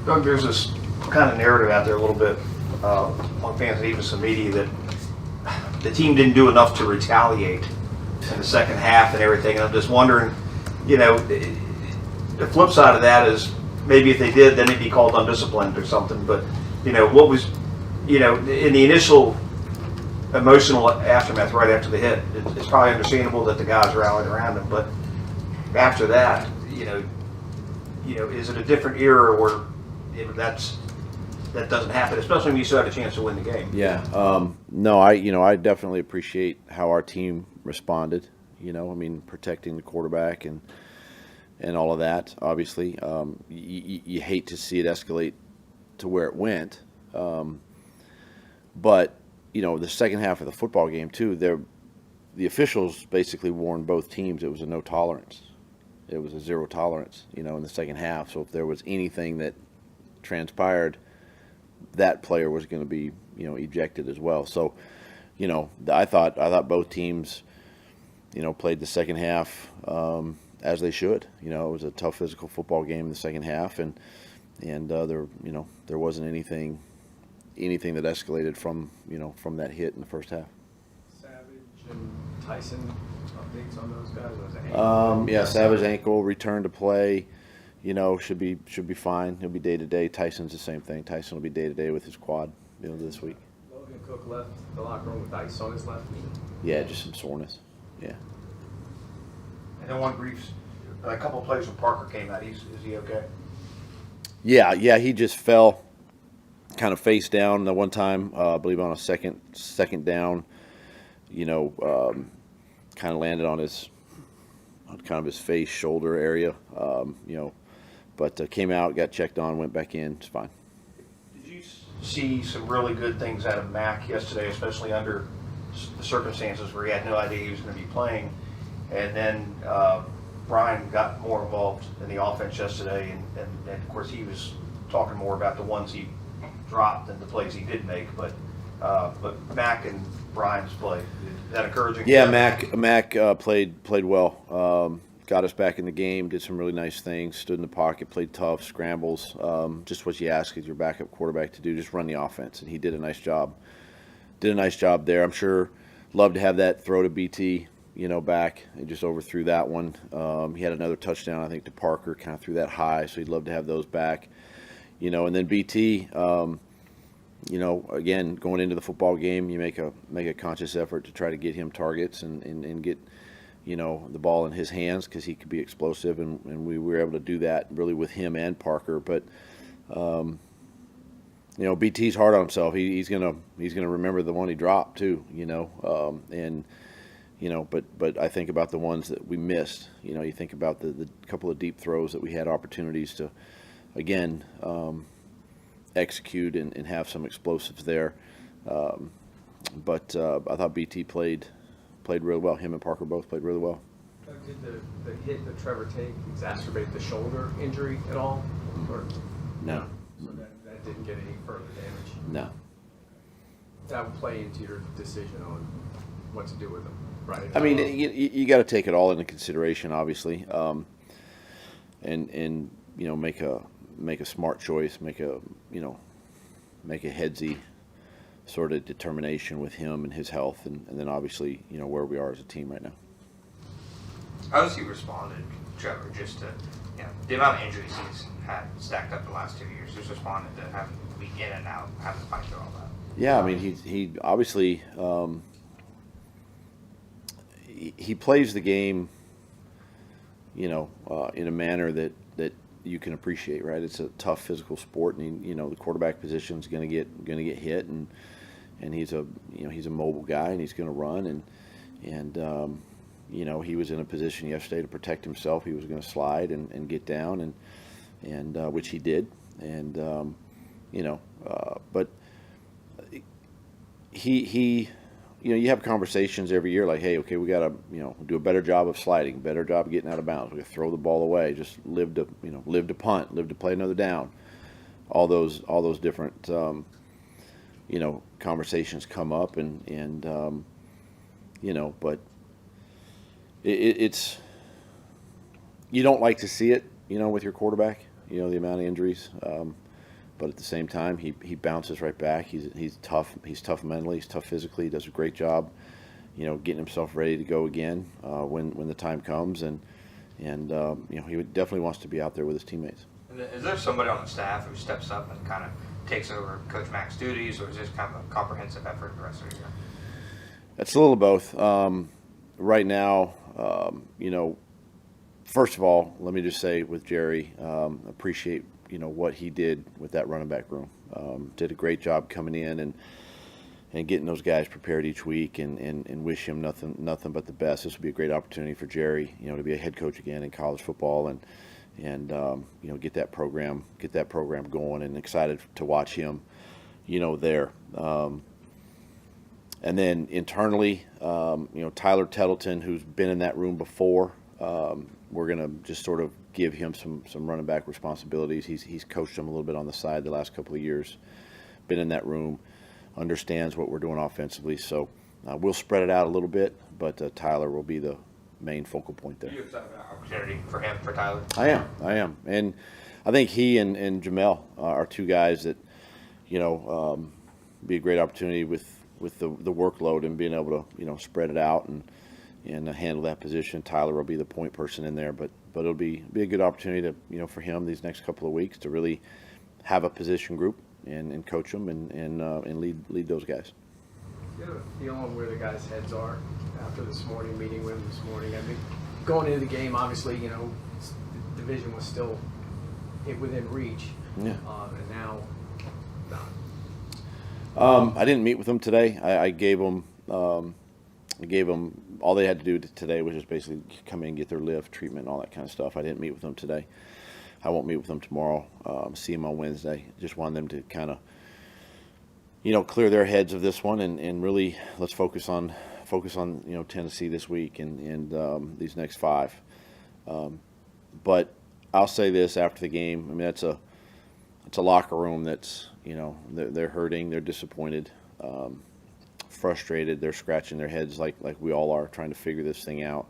Doug, there's this kind of narrative out there a little bit among fans and even some media that the team didn't do enough to retaliate in the second half and everything. And I'm just wondering, the flip side of that is maybe if they did, then it'd be called undisciplined or something. But, what was, in the initial emotional aftermath right after the hit, it's probably understandable that the guys rallied around him. But after that, is it a different era where that doesn't happen, especially when you still have a chance to win the game? Yeah. No, I definitely appreciate how our team responded. Protecting the quarterback and all of that. Obviously, you hate to see it escalate to where it went. But the second half of the football game too, the officials basically warned both teams it was a no tolerance. It was a zero tolerance, in the second half. So if there was anything that transpired, that player was going to be, ejected as well. So, I thought both teams, played the second half as they should. It was a tough physical football game in the second half, and there wasn't anything that escalated from that hit in the first half. Savage and Tyson, updates on those guys? Was it yeah, Savage ankle, return to play. Should be fine. He'll be day to day. Tyson's the same thing. Tyson will be day to day with his quad, this week. Logan Cook left the locker room with ice on his left knee. Yeah, just some soreness. Yeah. And then a couple of plays when Parker came out. Is he okay? Yeah, he just fell, kind of face down the one time. I believe on a second down. Kind of landed on kind of his face, shoulder area. But came out, got checked on, went back in. It's fine. Did you see some really good things out of Mac yesterday, especially under the circumstances where he had no idea he was going to be playing? And then Brian got more involved in the offense yesterday, and of course he was talking more about the ones he dropped than the plays he did make. But Mac and Brian's play, is that encouraging? Yeah, Mac played well. Got us back in the game, did some really nice things, stood in the pocket, played tough, scrambles, just what you ask as your backup quarterback to do, just run the offense, and he did a nice job. There. I'm sure love to have that throw to BT, back. He just overthrew that one. He had another touchdown, I think, to Parker, kind of threw that high, so he'd love to have those back. And then BT, again, going into the football game, you make a conscious effort to try to get him targets and get the ball in his hands because he could be explosive, and we were able to do that really with him and Parker. But BT's hard on himself. He's gonna remember the one he dropped too. But I think about the ones that we missed. You think about the couple of deep throws that we had opportunities to, again, execute and have some explosives there. But I thought BT played really well. Him and Parker both played really well. Did the hit that Trevor take exacerbate the shoulder injury at all? Or No. So that didn't get any further damage? No. That would play into your decision on what to do with him, right? I mean, you got to take it all into consideration, obviously, and make a smart choice, make a headsy sort of determination with him and his health, and then obviously where we are as a team right now. How has he responded, Trevor, just to the amount of injuries he's had stacked up the last 2 years? He's responded to having to be in and out, having to fight through all that. Yeah, I mean he obviously he plays the game in a manner that you can appreciate, right? It's a tough physical sport, and the quarterback position is going to get hit, and he's a mobile guy, and he's going to run, and he was in a position yesterday to protect himself. He was going to slide and get down, and which he did, and but he you have conversations every year like, hey, okay, we got to do a better job of sliding, better job of getting out of bounds. We got to throw the ball away, just live to punt, live to play another down. All those different conversations come up, and but it's you don't like to see it, with your quarterback. The amount of injuries. but at the same time, he bounces right back. He's tough. He's tough mentally. He's tough physically. He does a great job, getting himself ready to go again when the time comes. And he definitely wants to be out there with his teammates. Is there somebody on the staff who steps up and kind of takes over Coach Mack's duties, or is this kind of a comprehensive effort the rest of the year? It's a little of both. Right now, first of all, let me just say with Jerry, appreciate what he did with that running back room. Did a great job coming in and getting those guys prepared each week, and wish him nothing but the best. This will be a great opportunity for Jerry, to be a head coach again in college football and get that program going, and excited to watch him, there. And then internally, Tyler Tettleton, who's been in that room before, we're going to just sort of give him some running back responsibilities. He's coached them a little bit on the side the last couple of years, been in that room, understands what we're doing offensively. So we'll spread it out a little bit, but Tyler will be the main focal point there. Are you excited about the opportunity for Tyler? I am. And I think he and Jamel are two guys that, be a great opportunity with the workload and being able to, spread it out and handle that position. Tyler will be the point person in there, but it'll be a good opportunity to, for him these next couple of weeks to really have a position group and coach them and lead those guys. Do you have a feel on where the guys' heads are after this morning, meeting with them this morning? I mean, going into the game, obviously, the division was still within reach. Yeah. And now, not. I didn't meet with them today. I gave them all they had to do today was just basically come in and get their lift, treatment, and all that kind of stuff. I didn't meet with them today. I won't meet with them tomorrow. See them on Wednesday. Just want them to kind of, clear their heads of this one and really let's focus on Tennessee this week and these next 5. But I'll say this after the game. I mean, it's a locker room that's they're hurting, they're disappointed, frustrated, they're scratching their heads like we all are, trying to figure this thing out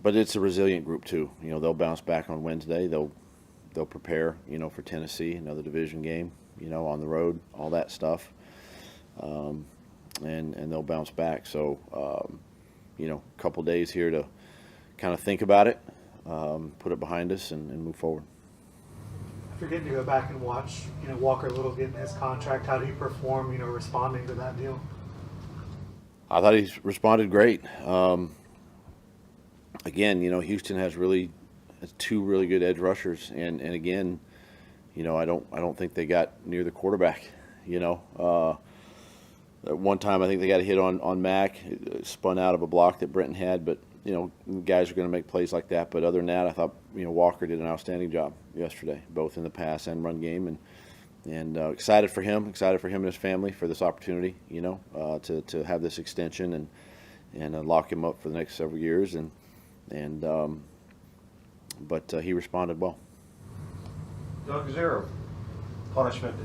but it's a resilient group too. They'll bounce back on Wednesday. They'll prepare, for Tennessee, another division game, on the road, all that stuff, and they'll bounce back. So, a couple days here to kind of think about it, put it behind us, and move forward. If you're getting to go back and watch, Walker Little getting his contract, how do you perform, responding to that deal? I thought he responded great. Again, Houston has 2 really good edge rushers, and again, I don't think they got near the quarterback. At one time I think they got a hit on Mack, spun out of a block that Brenton had, but guys are going to make plays like that. But other than that, I thought Walker did an outstanding job yesterday, both in the pass and run game, and excited for him and his family for this opportunity, to have this extension and lock him up for the next several years, but he responded well. Doug, is there a punishment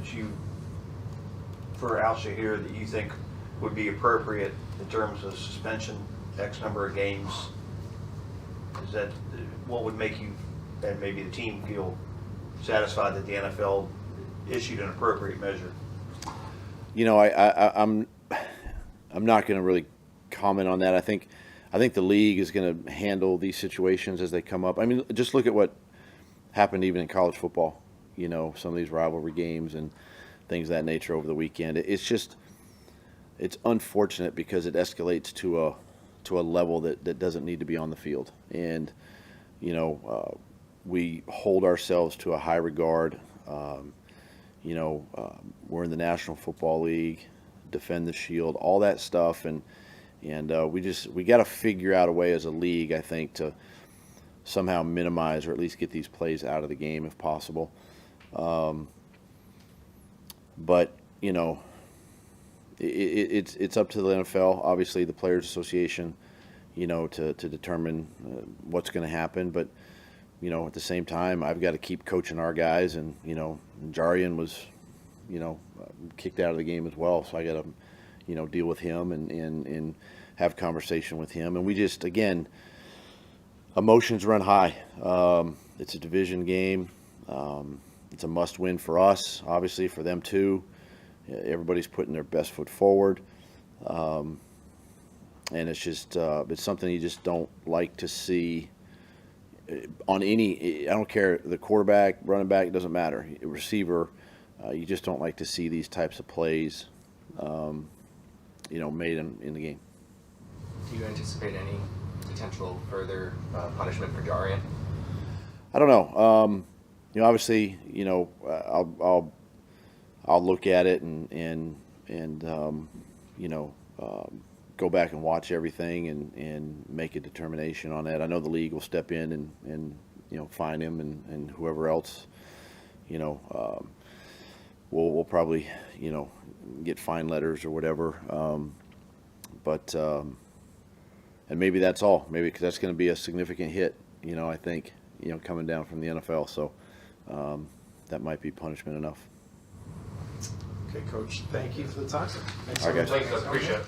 for Al Shahir that you think would be appropriate in terms of suspension, X number of games? Is that what would make you and maybe the team feel satisfied that the NFL issued an appropriate measure? I'm not going to really comment on that. I think the league is going to handle these situations as they come up. I mean, just look at what happened even in college football. Some of these rivalry games and things of that nature over the weekend. It's unfortunate because it escalates to a level that doesn't need to be on the field. And we hold ourselves to a high regard. We're in the National Football League, defend the shield, all that stuff, and we got to figure out a way as a league, I think, to somehow minimize or at least get these plays out of the game if possible. But it's up to the NFL, obviously the Players Association, to determine what's going to happen. But at the same time, I've got to keep coaching our guys, and Jarian was kicked out of the game as well, so I got to deal with him and have conversation with him. And we just, again, Emotions run high. It's a division game. It's a must-win for us, obviously for them too. Everybody's putting their best foot forward, and it's just it's something you just don't like to see on any. I don't care, the quarterback, running back, it doesn't matter. Receiver, you just don't like to see these types of plays, made in the game. Do you anticipate any potential further punishment for Jarian? I don't know. Obviously, I'll look at it and go back and watch everything and make a determination on that. I know the league will step in and fine him and whoever else. We'll probably get fine letters or whatever. And maybe that's all. Maybe because that's going to be a significant hit. I think coming down from the NFL. So that might be punishment enough. Okay, Coach, thank you for the time. All right, guys. Thanks, I appreciate it.